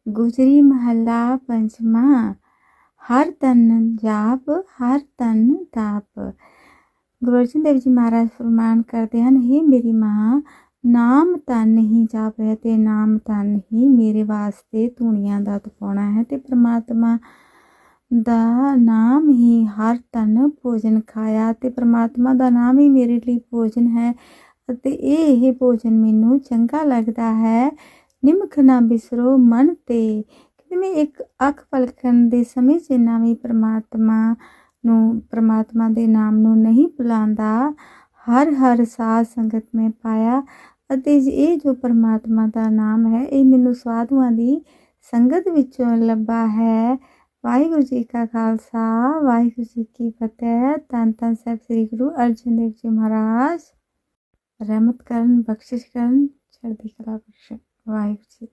गुजरी महला पंचमा, हर तन जाप हर तन ताप। गुरु अर्जन देव जी महाराज फरमान करते हैं, हे मेरी माँ, नाम धन ही जाप है ते नाम धन ही मेरे वास्ते धूणियां दा तपाउणा है ते परमात्मा दा नाम ही हर तन भोजन खाया ते परमात्मा दा नाम ही मेरे लिए भोजन है ਅਤੇ ਇਹ ਭੋਜਨ ਮੈਨੂੰ ਚੰਗਾ ਲੱਗਦਾ ਹੈ। ਨਿਮਖ ਨਾ ਬਿਸਰੋ ਮਨ ਤੇ, ਜਿਵੇਂ ਇੱਕ ਅੱਖ ਪਲਕਣ ਦੇ ਸਮੇਂ ਜਿੰਨਾ ਵੀ परमात्मा ਦੇ ਨਾਮ ਨੂੰ ਨਹੀਂ ਭੁਲਾਉਂਦਾ। ਹਰ ਹਰ ਸਾਧ ਸੰਗਤ ਮੈਂ ਪਾਇਆ, ਅਤੇ ਇਹ ਜੋ ਪਰਮਾਤਮਾ ਦਾ ਨਾਮ ਹੈ ਇਹ ਮੈਨੂੰ ਸਾਧੂਆਂ ਦੀ ਸੰਗਤ ਵਿੱਚੋਂ ਲੱਭਾ ਹੈ। ਵਾਹਿਗੁਰੂ ਜੀ ਕਾ ਖਾਲਸਾ, ਵਾਹਿਗੁਰੂ ਜੀ ਕੀ ਫਤਿਹ। ਧੰਨ ਧੰਨ ਸਾਹਿਬ ਸ੍ਰੀ ਗੁਰੂ ਅਰਜਨ ਦੇਵ ਜੀ ਮਹਾਰਾਜ ਰਹਿਮਤ ਕਰਨ, ਬਖਸ਼ਿਸ਼ ਕਰਨ, ਚੜ੍ਹਦੀ ਕਲਾ ਬਖਸ਼ਣ। ਵਾਹਿਗੁਰੂ ਜੀ।